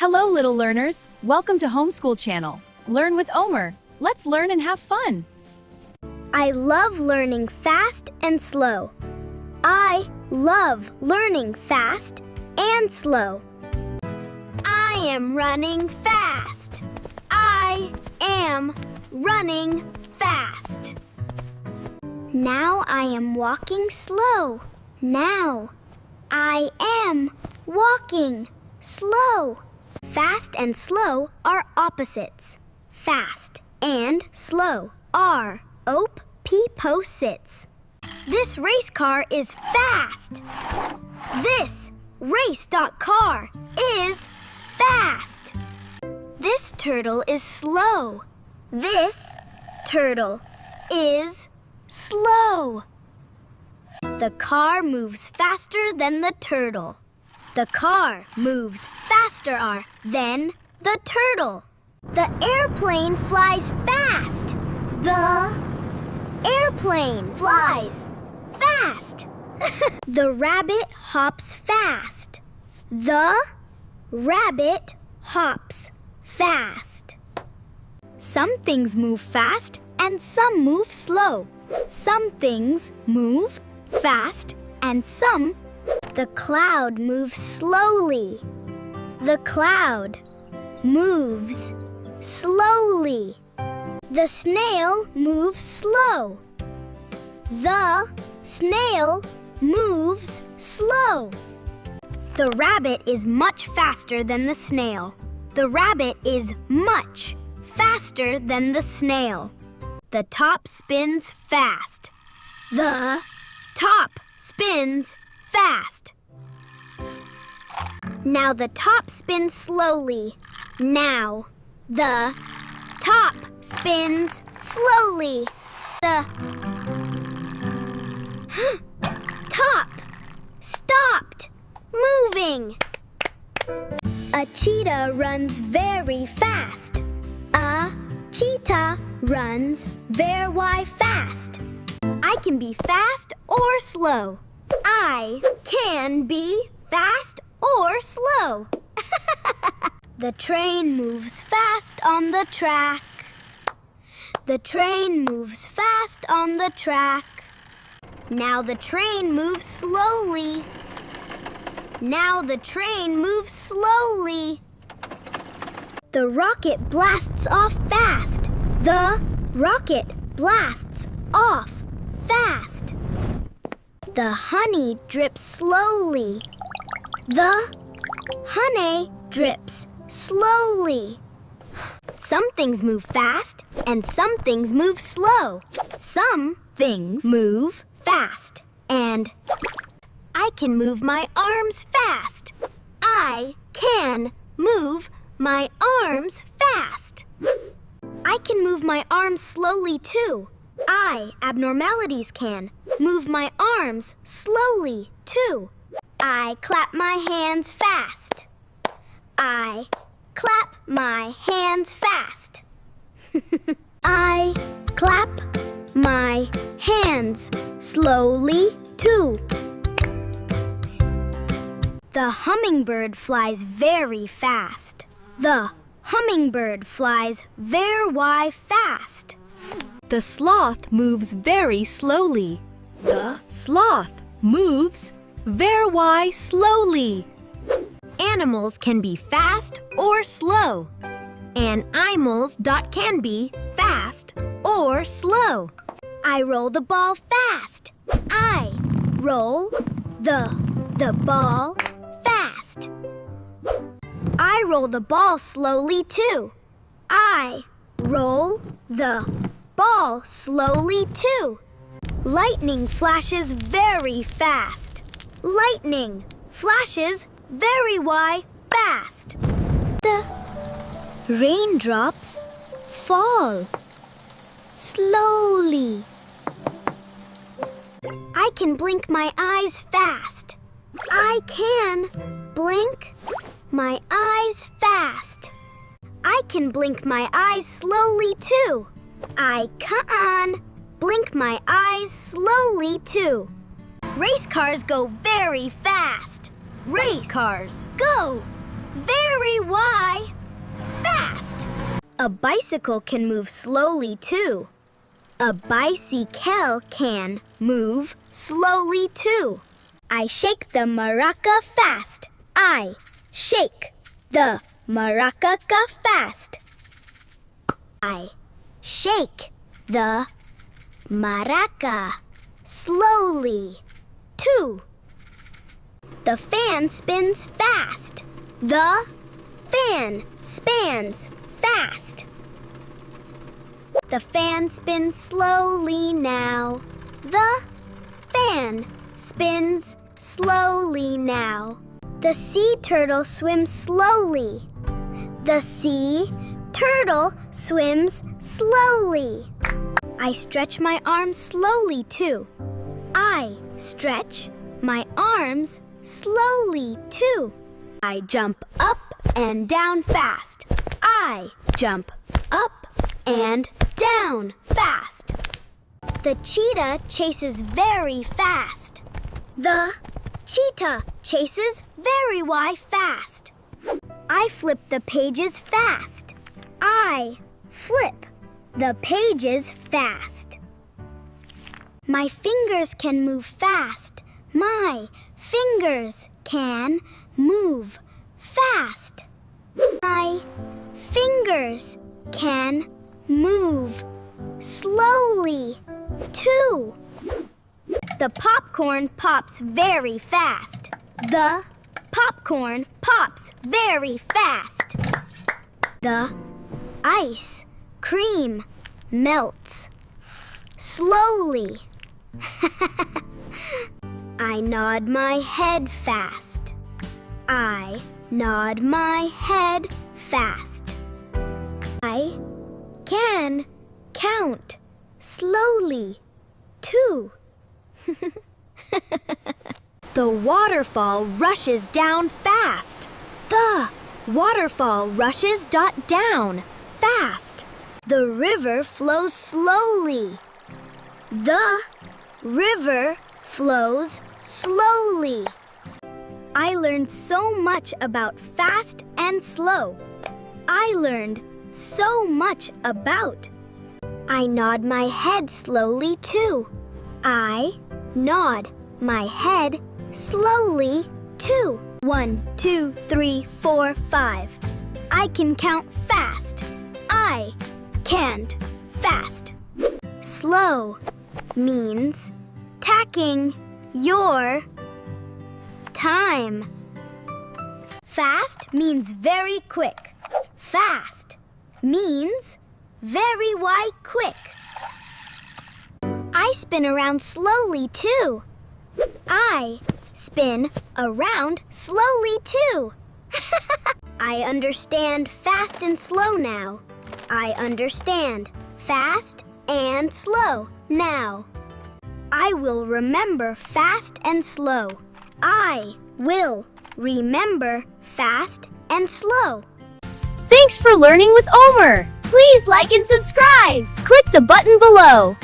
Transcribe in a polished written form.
Hello, little learners. Welcome to Homeschool Channel. Learn with Omer. Let's learn and have fun. I love learning fast and slow. I love learning fast and slow. I am running fast. I am running fast. Now I am walking slow. Now I am walking slow. Fast and slow are opposites. Fast and slow are opposites. This race car is fast. This race.car is fast. This turtle is slow. This turtle is slow. The car moves faster than the turtle. The car moves faster than the turtle. The airplane flies fast. The airplane flies fast. The rabbit hops fast. The rabbit hops fast. Some things move fast and some move slow. Some things move fast and some. The cloud moves slowly. The cloud moves slowly. The snail moves slow. The snail moves slow. The rabbit is much faster than the snail. The rabbit is much faster than the snail. The top spins fast. The top spins fast. Now the top spins slowly. Now the top spins slowly. The top stopped moving. A cheetah runs very fast. A cheetah runs very fast. I can be fast or slow. I can be fast or slow. The train moves fast on the track. The train moves fast on the track. Now the train moves slowly. Now the train moves slowly. The rocket blasts off fast. The rocket blasts off fast. The honey drips slowly. The honey drips slowly. Some things move fast and some things move slow. Some things move fast and I can move my arms fast. I can move my arms fast. I can move my arms slowly too. I, abnormalities, can move my arms slowly too. I clap my hands fast. I clap my hands fast. I clap my hands slowly too. The hummingbird flies very fast. The hummingbird flies very fast. The sloth moves very slowly. The sloth moves very slowly. Animals can be fast or slow. And animals can be fast or slow. I roll the ball fast. I roll the ball fast. I roll the ball slowly too. I roll the ball slowly too. Lightning flashes very fast. Lightning flashes very fast. The raindrops fall slowly. I can blink my eyes fast. I can blink my eyes fast. I can blink my eyes slowly too. I can blink my eyes slowly too. Race cars go very fast. Race cars go very wide. A bicycle can move slowly too. A bicycle can move slowly too. I shake the maraca fast. I shake the maraca fast. I shake the maraca slowly too. The fan spins fast. The fan spins fast. The fan spins slowly now. The fan spins slowly now. The sea turtle swims slowly. The sea turtle swims slowly. I stretch my arms slowly too. I stretch my arms slowly too. I jump up and down fast. I jump up and down fast. The cheetah chases very fast. The cheetah chases very fast. I flip the pages fast. I flip the pages fast. My fingers can move fast. My fingers can move fast. My fingers can move slowly too. The popcorn pops very fast. The popcorn pops very fast. The ice cream melts slowly. I nod my head fast. I nod my head fast. I can count slowly too. The waterfall rushes down fast. The waterfall rushes down fast. The river flows slowly. The river flows slowly. I learned so much about fast and slow. I learned so much about. I nod my head slowly too. I nod my head slowly too. 1, 2, 3, 4, 5. I can count fast. I can't fast. Slow means tacking your time. Fast means very quick. Fast means very quick. I spin around slowly too. I spin around slowly too. I understand fast and slow now. I understand fast and slow now. I will remember fast and slow. I will remember fast and slow. Thanks for learning with Omer. Please like and subscribe. Click the button below.